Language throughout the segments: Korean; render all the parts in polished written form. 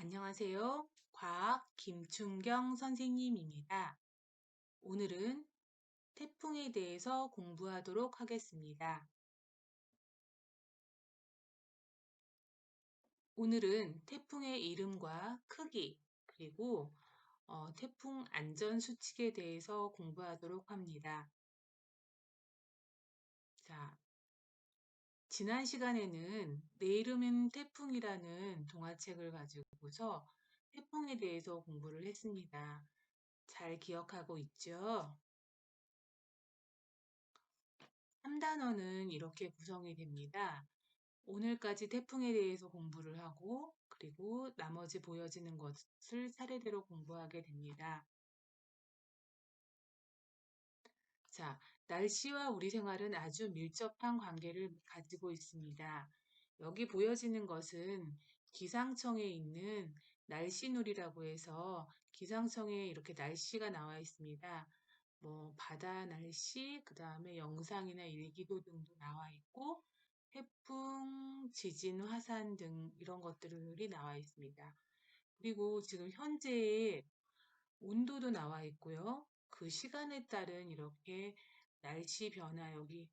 안녕하세요. 과학 김춘경 선생님입니다. 오늘은 태풍에 대해서 공부하도록 하겠습니다. 오늘은 태풍의 이름과 크기, 그리고 태풍 안전 수칙에 대해서 공부하도록 합니다. 자, 지난 시간에는 내 이름은 태풍이라는 동화책을 가지고서 태풍에 대해서 공부를 했습니다. 잘 기억하고 있죠? 3단원은 이렇게 구성이 됩니다. 오늘까지 태풍에 대해서 공부를 하고, 그리고 나머지 보여지는 것을 차례대로 공부하게 됩니다. 자, 날씨와 우리 생활은 아주 밀접한 관계를 가지고 있습니다. 여기 보여지는 것은 기상청에 있는 날씨놀이라고 해서 기상청에 이렇게 날씨가 나와 있습니다. 뭐 바다 날씨, 그 다음에 영상이나 일기도 등도 나와 있고, 태풍, 지진, 화산 등 이런 것들이 나와 있습니다. 그리고 지금 현재의 온도도 나와 있고요. 그 시간에 따른 이렇게 날씨 변화, 여기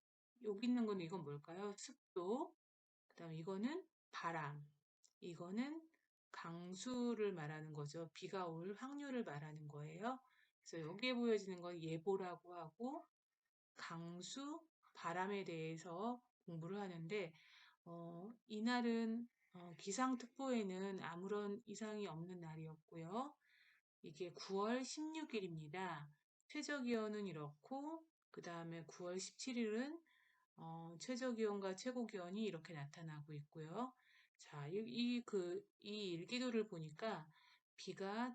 있는 건 이건 뭘까요? 습도, 그 다음에 이거는 바람, 이거는 강수를 말하는 거죠. 비가 올 확률을 말하는 거예요. 그래서 여기에 보여지는 건 예보라고 하고, 강수, 바람에 대해서 공부를 하는데, 이날은 기상특보에는 아무런 이상이 없는 날이었고요. 이게 9월 16일입니다. 최저기온은 이렇고, 그 다음에 9월 17일은 최저기온과 최고기온이 이렇게 나타나고 있고요. 자, 이 일기도를 보니까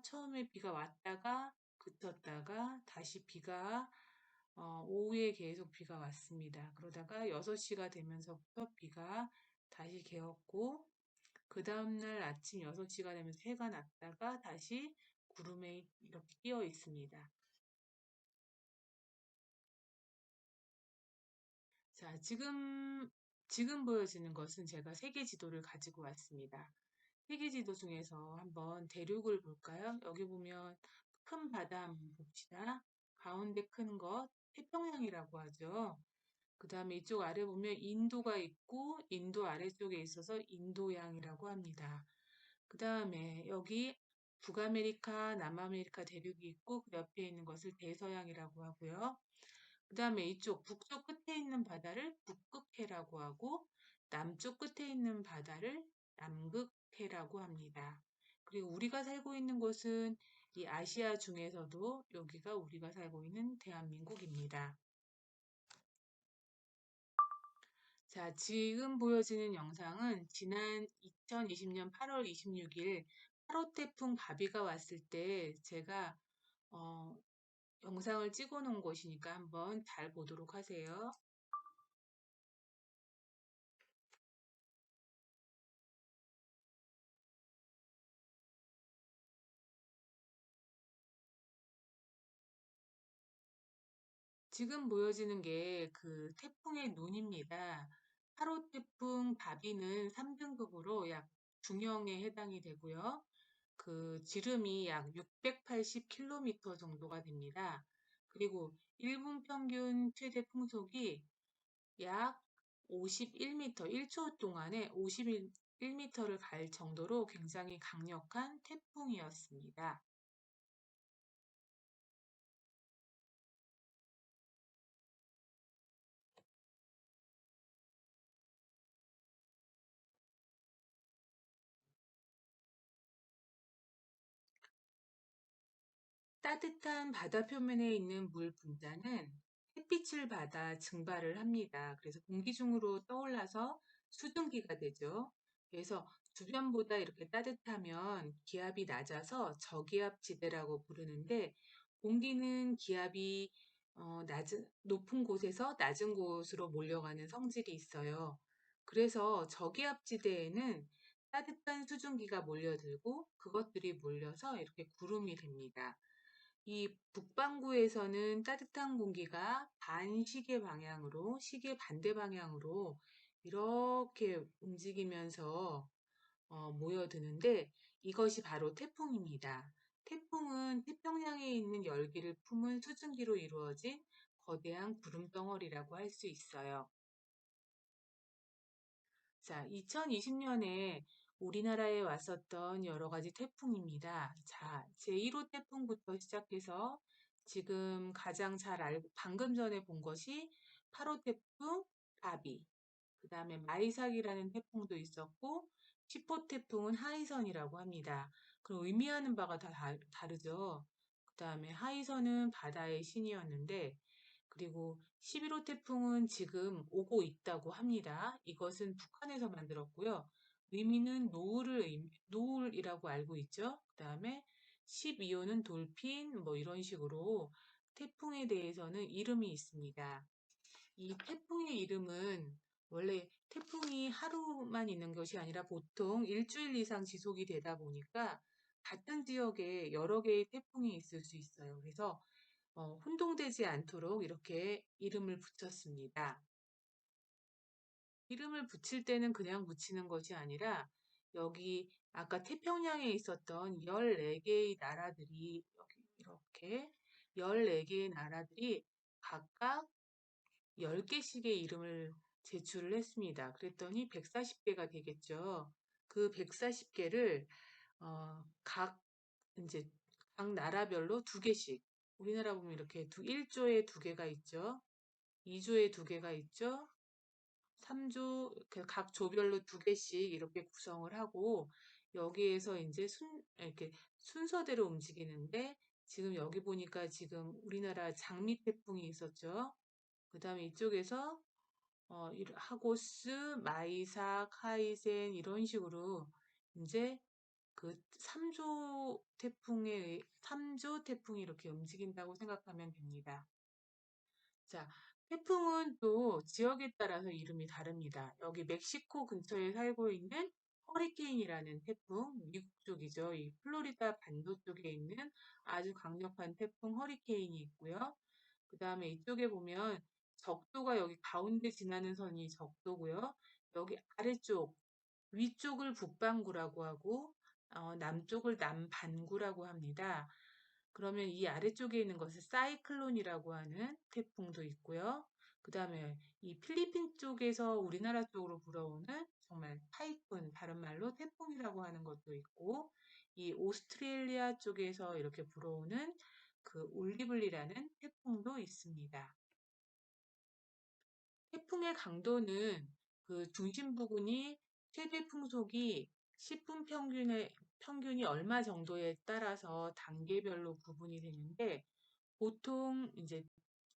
처음에 비가 왔다가 그쳤다가 다시 오후에 계속 비가 왔습니다. 그러다가 6시가 되면서부터 비가 다시 개었고, 그 다음날 아침 6시가 되면서 해가 났다가 다시 구름에 이렇게 끼어 있습니다. 자, 지금 보여지는 것은 제가 세계 지도를 가지고 왔습니다. 세계 지도 중에서 한번 대륙을 볼까요? 여기 보면 큰 바다 한번 봅시다. 가운데 큰 것, 태평양이라고 하죠. 그 다음에 이쪽 아래 보면 인도가 있고 인도 아래쪽에 있어서 인도양이라고 합니다. 그 다음에 여기 북아메리카, 남아메리카 대륙이 있고 그 옆에 있는 것을 대서양이라고 하고요. 그 다음에 이쪽 북쪽 끝에 있는 바다를 북극해라고 하고 남쪽 끝에 있는 바다를 남극해라고 합니다. 그리고 우리가 살고 있는 곳은 이 아시아 중에서도 여기가 우리가 살고 있는 대한민국입니다. 자, 지금 보여지는 영상은 지난 2020년 8월 26일 8호 태풍 바비가 왔을 때 제가 어, 영상을 찍어 놓은 것이니까 한번 잘 보도록 하세요. 지금 보여지는 게 그 태풍의 눈입니다. 8호 태풍 바비는 3등급으로 약 중형에 해당이 되고요. 그 지름이 약 680km 정도가 됩니다. 그리고 1분 평균 최대 풍속이 약 51m, 1초 동안에 51m를 갈 정도로 굉장히 강력한 태풍이었습니다. 따뜻한 바다 표면에 있는 물 분자는 햇빛을 받아 증발을 합니다. 그래서 공기 중으로 떠올라서 수증기가 되죠. 그래서 주변보다 이렇게 따뜻하면 기압이 낮아서 저기압 지대라고 부르는데 공기는 기압이 높은 곳에서 낮은 곳으로 몰려가는 성질이 있어요. 그래서 저기압 지대에는 따뜻한 수증기가 몰려들고 그것들이 몰려서 이렇게 구름이 됩니다. 이 북반구에서는 따뜻한 공기가 시계 반대 방향으로 이렇게 움직이면서 모여드는데 이것이 바로 태풍입니다. 태풍은 태평양에 있는 열기를 품은 수증기로 이루어진 거대한 구름 덩어리라고 할 수 있어요. 자, 2020년에 우리나라에 왔었던 여러 가지 태풍입니다. 자, 제1호 태풍부터 시작해서 지금 가장 잘 알고, 방금 전에 본 것이 8호 태풍 바비, 그 다음에 마이삭이라는 태풍도 있었고, 10호 태풍은 하이선이라고 합니다. 그럼 의미하는 바가 다 다르죠. 그 다음에 하이선은 바다의 신이었는데, 그리고 11호 태풍은 지금 오고 있다고 합니다. 이것은 북한에서 만들었고요. 의미는 노을이라고 알고 있죠. 그 다음에 12호는 돌핀, 뭐 이런 식으로 태풍에 대해서는 이름이 있습니다. 이 태풍의 이름은 원래 태풍이 하루만 있는 것이 아니라 보통 일주일 이상 지속이 되다 보니까 같은 지역에 여러 개의 태풍이 있을 수 있어요. 그래서 혼동되지 않도록 이렇게 이름을 붙였습니다. 이름을 붙일 때는 그냥 붙이는 것이 아니라 여기 아까 태평양에 있었던 14개의 나라들이 여기 이렇게 14개의 나라들이 각각 10개씩의 이름을 제출을 했습니다. 그랬더니 140개가 되겠죠. 그 140개를 각 이제 각 나라별로 두 개씩 우리나라 보면 이렇게 1조에 두 개가 있죠. 2조에 두 개가 있죠. 3조 각 조별로 두 개씩 이렇게 구성을 하고 여기에서 이제 이렇게 순서대로 움직이는데 지금 여기 보니까 지금 우리나라 장미 태풍이 있었죠. 그 다음에 이쪽에서 하고스, 마이삭, 하이센 이런 식으로 이제 그 3조 태풍이 이렇게 움직인다고 생각하면 됩니다. 자, 태풍은 또 지역에 따라서 이름이 다릅니다. 여기 멕시코 근처에 살고 있는 허리케인이라는 태풍, 미국 쪽이죠. 이 플로리다 반도 쪽에 있는 아주 강력한 태풍 허리케인이 있고요. 그 다음에 이쪽에 보면 적도가 여기 가운데 지나는 선이 적도고요. 여기 아래쪽, 위쪽을 북반구라고 하고 남쪽을 남반구라고 합니다. 그러면 이 아래쪽에 있는 것을 사이클론이라고 하는 태풍도 있고요. 그 다음에 이 필리핀 쪽에서 우리나라 쪽으로 불어오는 정말 타이푼, 다른 말로 태풍이라고 하는 것도 있고, 이 오스트레일리아 쪽에서 이렇게 불어오는 그 올리블리라는 태풍도 있습니다. 태풍의 강도는 그 중심 부근이 최대 풍속이 10분 평균이 얼마 정도에 따라서 단계별로 구분이 되는데 보통 이제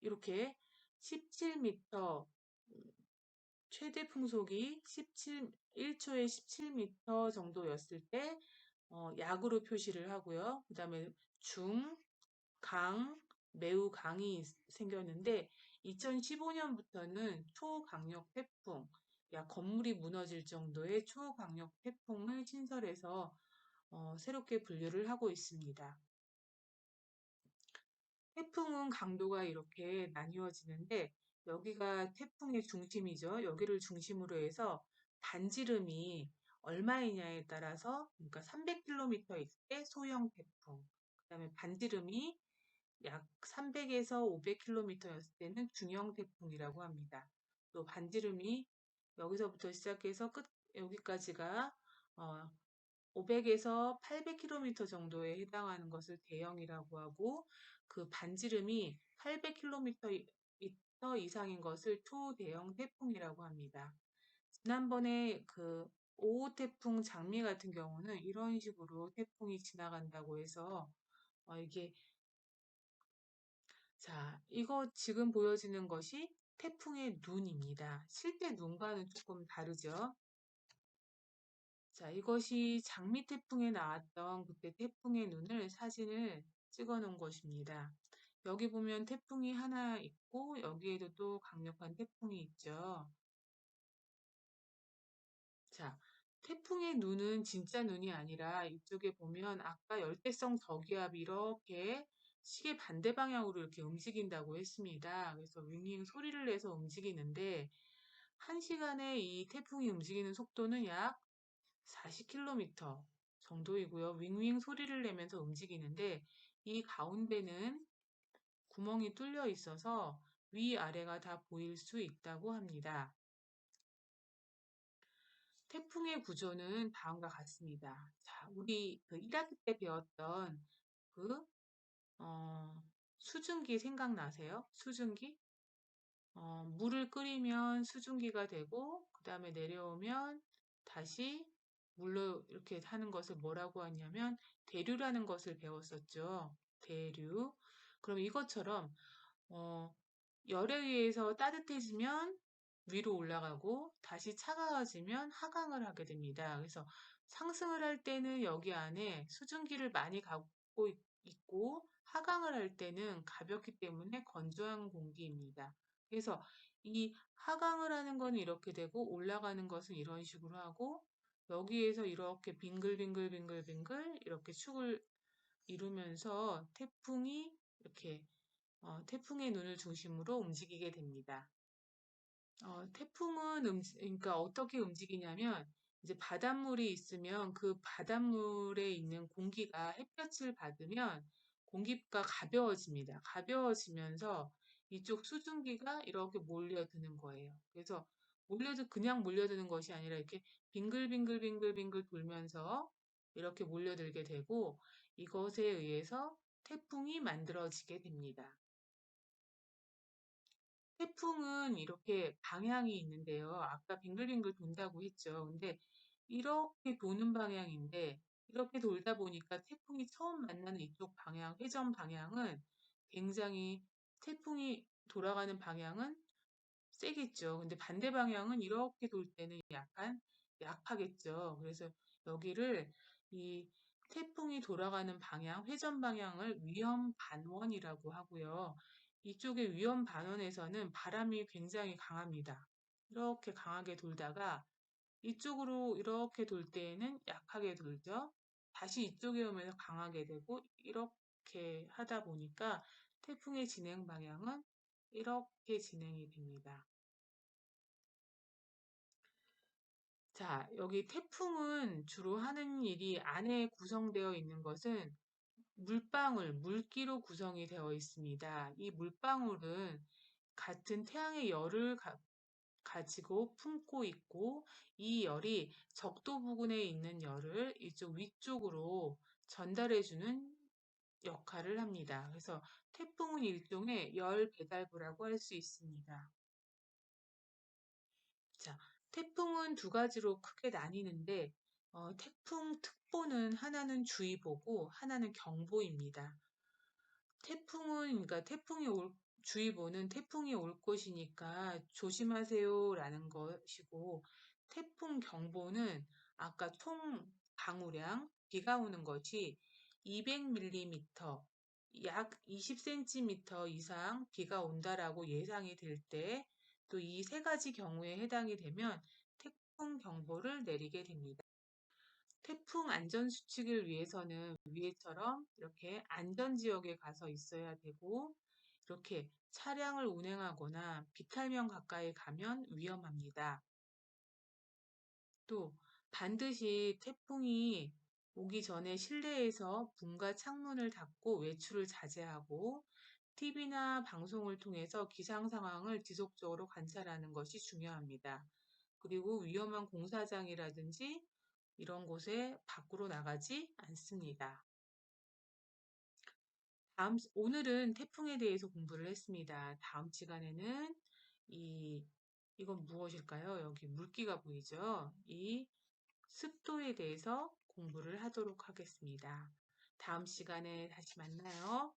이렇게 17m 최대 풍속이 1초에 17m 정도였을 때 약으로 표시를 하고요. 그 다음에 중, 강, 매우 강이 생겼는데 2015년부터는 초강력 태풍, 약 건물이 무너질 정도의 초강력 태풍을 신설해서 새롭게 분류를 하고 있습니다. 태풍은 강도가 이렇게 나뉘어지는데 여기가 태풍의 중심이죠. 여기를 중심으로 해서 반지름이 얼마이냐에 따라서 그러니까 300km 있을 때 소형 태풍, 그다음에 반지름이 약 300에서 500km였을 때는 중형 태풍이라고 합니다. 또 반지름이 여기서부터 시작해서 여기까지가 500에서 800km 정도에 해당하는 것을 대형이라고 하고 그 반지름이 800km 이상인 것을 초대형 태풍이라고 합니다. 지난번에 그 5호 태풍 장미 같은 경우는 이런 식으로 태풍이 지나간다고 해서 이게 자, 이거 지금 보여지는 것이 태풍의 눈입니다. 실제 눈과는 조금 다르죠. 자, 이것이 장미 태풍에 나왔던 그때 태풍의 눈을 사진을 찍어 놓은 것입니다. 여기 보면 태풍이 하나 있고 여기에도 또 강력한 태풍이 있죠. 자, 태풍의 눈은 진짜 눈이 아니라 이쪽에 보면 아까 열대성 저기압이 이렇게 시계 반대 방향으로 이렇게 움직인다고 했습니다. 그래서 윙윙 소리를 내서 움직이는데 1시간에 이 태풍이 움직이는 속도는 약 40km 정도이고요. 윙윙 소리를 내면서 움직이는데 이 가운데는 구멍이 뚫려 있어서 위아래가 다 보일 수 있다고 합니다. 태풍의 구조는 다음과 같습니다. 자, 우리 그 1학기 때 배웠던 그 수증기 생각나세요? 수증기? 물을 끓이면 수증기가 되고 그 다음에 내려오면 다시 물로 이렇게 하는 것을 뭐라고 하냐면 대류라는 것을 배웠었죠. 대류. 그럼 이것처럼 어, 열에 의해서 따뜻해지면 위로 올라가고 다시 차가워지면 하강을 하게 됩니다. 그래서 상승을 할 때는 여기 안에 수증기를 많이 갖고 있고 하강을 할 때는 가볍기 때문에 건조한 공기입니다. 그래서 이 하강을 하는 건 이렇게 되고 올라가는 것은 이런 식으로 하고 여기에서 이렇게 빙글빙글빙글빙글 이렇게 축을 이루면서 태풍이 이렇게 태풍의 눈을 중심으로 움직이게 됩니다. 태풍은 그러니까 어떻게 움직이냐면 이제 바닷물이 있으면 그 바닷물에 있는 공기가 햇볕을 받으면 공기가 가벼워집니다. 가벼워지면서 이쪽 수증기가 이렇게 몰려드는 거예요. 그래서 그냥 몰려드는 것이 아니라 이렇게 빙글빙글빙글빙글 돌면서 이렇게 몰려들게 되고 이것에 의해서 태풍이 만들어지게 됩니다. 태풍은 이렇게 방향이 있는데요. 아까 빙글빙글 돈다고 했죠. 근데 이렇게 도는 방향인데 이렇게 돌다 보니까 태풍이 처음 만나는 이쪽 방향, 회전 방향은 굉장히 태풍이 돌아가는 방향은 세겠죠. 근데 반대 방향은 이렇게 돌 때는 약간 약하겠죠. 그래서 여기를 이 태풍이 돌아가는 방향, 회전 방향을 위험 반원이라고 하고요. 이쪽의 위험 반원에서는 바람이 굉장히 강합니다. 이렇게 강하게 돌다가 이쪽으로 이렇게 돌 때에는 약하게 돌죠. 다시 이쪽에 오면서 강하게 되고 이렇게 하다 보니까 태풍의 진행 방향은 이렇게 진행이 됩니다. 자, 여기 태풍은 주로 하는 일이 안에 구성되어 있는 것은 물방울, 물기로 구성이 되어 있습니다. 이 물방울은 같은 태양의 열을 가지고 품고 있고 이 열이 적도 부근에 있는 열을 이쪽 위쪽으로 전달해주는 역할을 합니다. 그래서 태풍은 일종의 열 배달부라고 할 수 있습니다. 자, 태풍은 두 가지로 크게 나뉘는데 태풍 특보는 하나는 주의보고 하나는 경보입니다. 그러니까 주의보는 태풍이 올 것이니까 조심하세요라는 것이고 태풍 경보는 아까 총 강우량 비가 오는 것이 200mm 약 20cm 이상 비가 온다라고 예상이 될 때 또 이 세 가지 경우에 해당이 되면 태풍 경보를 내리게 됩니다. 태풍 안전 수칙을 위해서는 위에처럼 이렇게 안전 지역에 가서 있어야 되고 이렇게 차량을 운행하거나 비탈면 가까이 가면 위험합니다. 또 반드시 태풍이 오기 전에 실내에서 문과 창문을 닫고 외출을 자제하고 TV나 방송을 통해서 기상 상황을 지속적으로 관찰하는 것이 중요합니다. 그리고 위험한 공사장이라든지 이런 곳에 밖으로 나가지 않습니다. 오늘은 태풍에 대해서 공부를 했습니다. 다음 시간에는 이건 무엇일까요? 여기 물기가 보이죠? 이 습도에 대해서 공부를 하도록 하겠습니다. 다음 시간에 다시 만나요.